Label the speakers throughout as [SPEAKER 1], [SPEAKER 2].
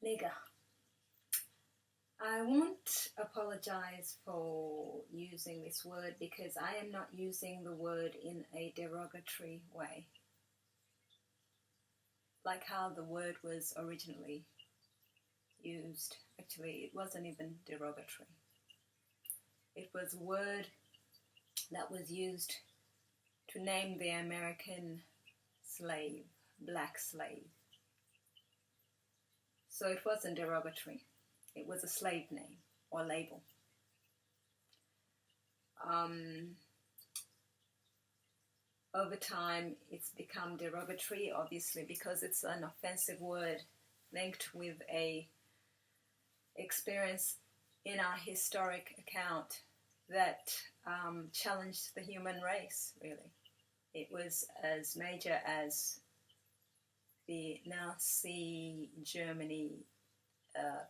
[SPEAKER 1] Nigger. I won't apologize for using this word because I am not using the word in a derogatory way, like how the word was originally used. Actually, it wasn't even derogatory. It was a word that was used to name the American slave, black slave. So it wasn't derogatory. It was a slave name or label. Over time, it's become derogatory, obviously, because it's an offensive word linked with a experience in our historic account that challenged the human race, really. It was as major as the Nazi Germany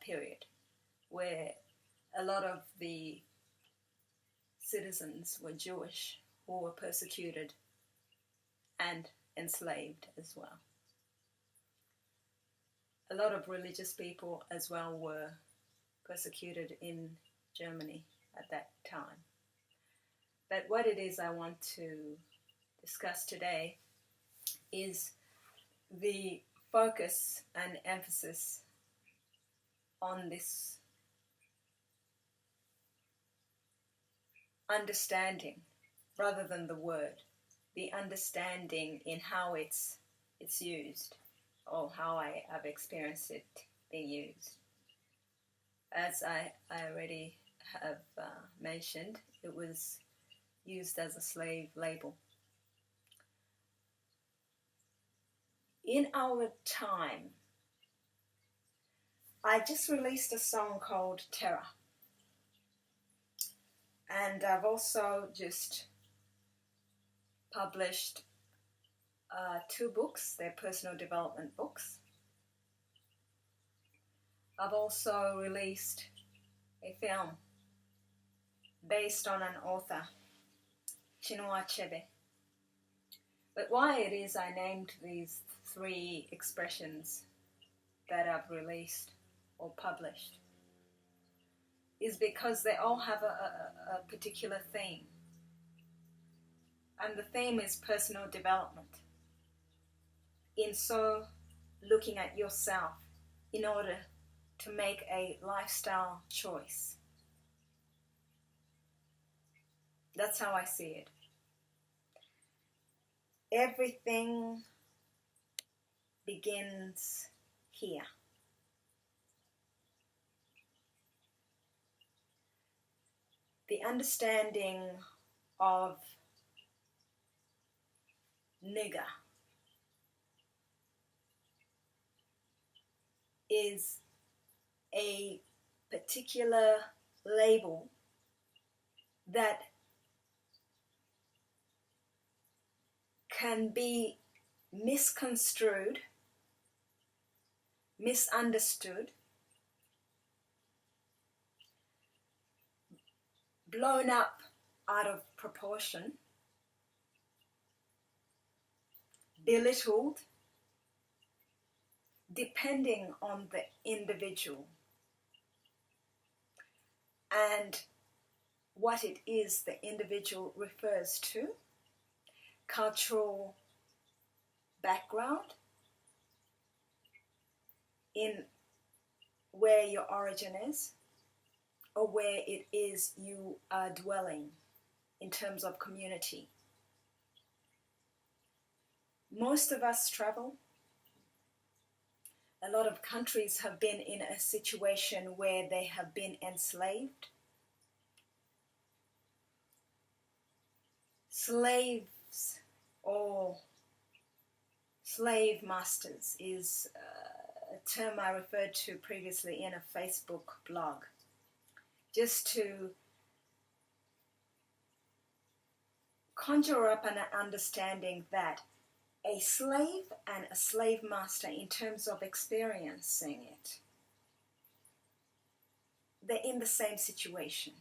[SPEAKER 1] period, where a lot of the citizens were Jewish who were persecuted and enslaved as well. A lot of religious people as well were persecuted in Germany at that time. But what it is I want to discuss today is the focus and emphasis on this understanding rather than the word, the understanding in how it's used or how I have experienced it being used. As I already have mentioned, it was used as a slave label. In our time, I just released a song called Terror. And I've also just published 2 books. They're personal development books. I've also released a film based on an author, Chinua Achebe. But why it is I named these 3 expressions that I've released or published is because they all have a particular theme. And the theme is personal development. In so looking at yourself in order to make a lifestyle choice. That's how I see it. Everything begins here. The understanding of nigger is a particular label that can be misconstrued, misunderstood, blown up out of proportion, belittled, depending on the individual and what it is the individual refers to, cultural background, in where your origin is, or where it is you are dwelling in terms of community. Most of us travel. A lot of countries have been in a situation where they have been enslaved. Slaves or slave masters is a term I referred to previously in a Facebook blog, just to conjure up an understanding that a slave and a slave master, in terms of experiencing it, they're in the same situation.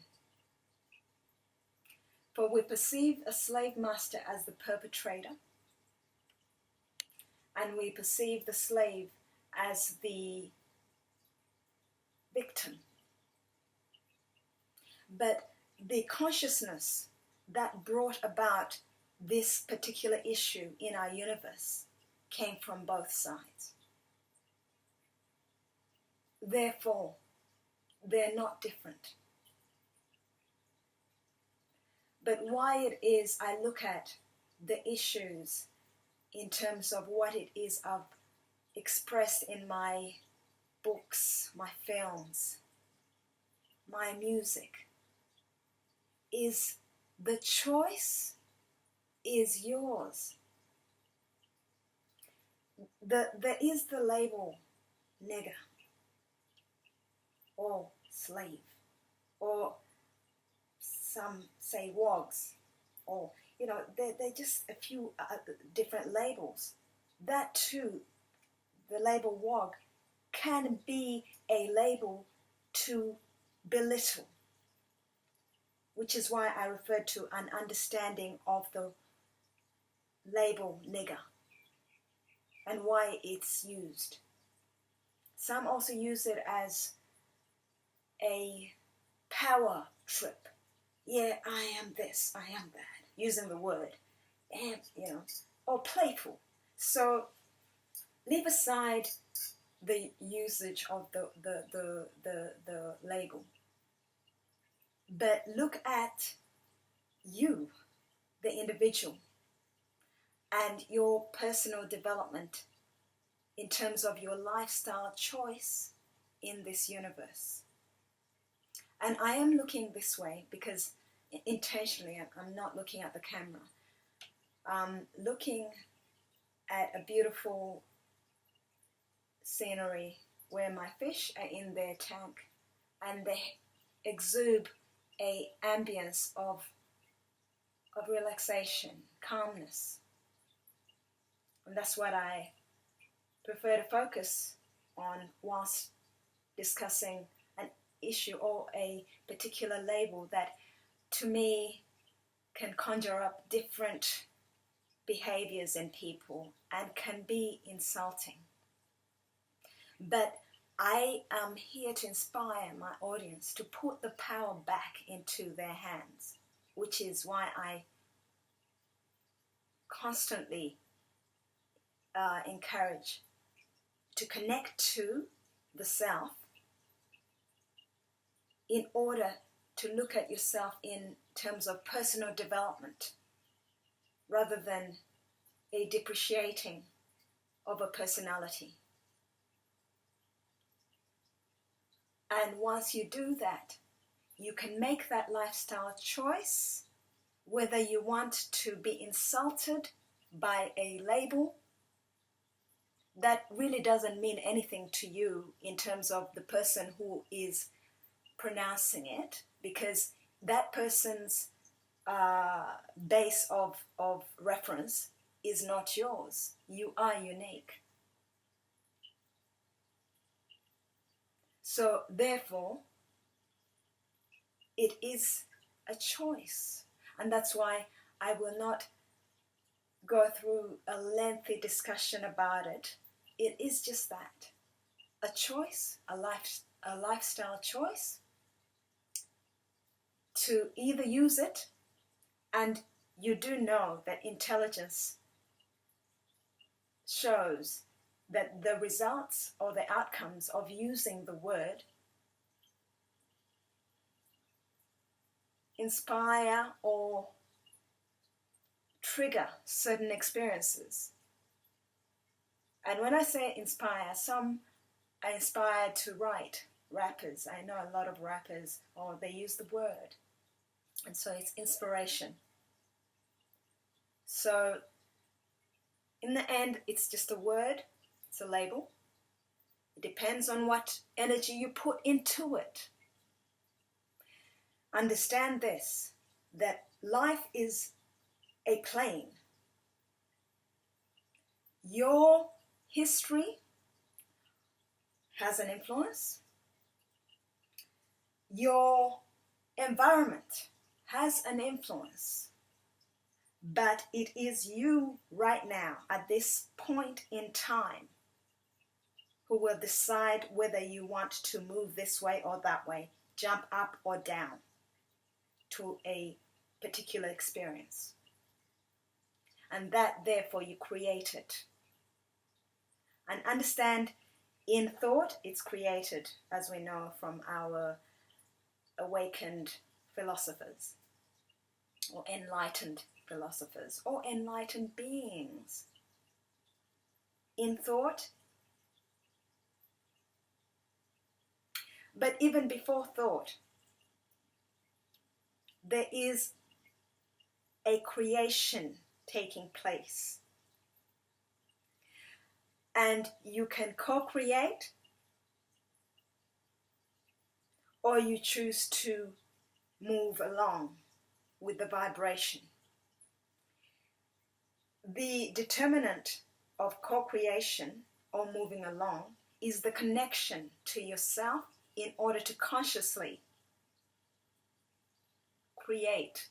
[SPEAKER 1] For we perceive a slave master as the perpetrator, and we perceive the slave as the victim. But the consciousness that brought about this particular issue in our universe came from both sides. Therefore, they're not different. But why it is I look at the issues in terms of what it is I've expressed in my books, my films, my music, is the choice is yours. There is the label nigger or slave, or some say wogs, or they're just a few different labels. That too, the label wog can be a label to belittle, which is why I referred to an understanding of the label nigger and why it's used. Some also use it as a power trip. Yeah, I am this, I am that, using the word, and or playful. So leave aside the usage of the label, but look at you, the individual, and your personal development in terms of your lifestyle choice in this universe. And I am looking this way because intentionally I'm not looking at the camera. I'm looking at a beautiful scenery where my fish are in their tank and they exude a ambience of relaxation, calmness. And that's what I prefer to focus on whilst discussing an issue or a particular label that to me can conjure up different behaviors in people and can be insulting. But I am here to inspire my audience to put the power back into their hands, which is why I constantly encourage to connect to the self in order to look at yourself in terms of personal development rather than a depreciating of a personality. And once you do that, you can make that lifestyle choice, whether you want to be insulted by a label that really doesn't mean anything to you in terms of the person who is pronouncing it, because that person's base of reference is not yours. You are unique. So therefore, it is a choice. And that's why I will not go through a lengthy discussion about it. It is just that. A choice, a lifestyle choice to either use it, and you do know that intelligence shows that the results or the outcomes of using the word inspire or trigger certain experiences. And when I say inspire, some are inspired to write. Rappers, I know a lot of rappers, or they use the word. And so it's inspiration. So in the end, it's just a word, it's a label. It depends on what energy you put into it. Understand this, that life is a plane. Your history has an influence. Your environment has an influence. But it is you right now, at this point in time, who will decide whether you want to move this way or that way, jump up or down to a particular experience. And that, therefore, you create it. And understand, in thought, it's created, as we know from our awakened philosophers, or enlightened philosophers, or enlightened beings. In thought, but even before thought, there is a creation taking place. And you can co-create, or you choose to move along with the vibration. The determinant of co-creation or moving along is the connection to yourself in order to consciously create.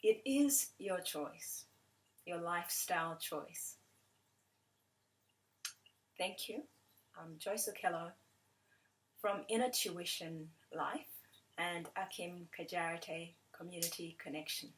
[SPEAKER 1] It is your choice, your lifestyle choice. Thank you. I'm Joyce Okello from Inner Tuition Life and Akim Kajarate Community Connection.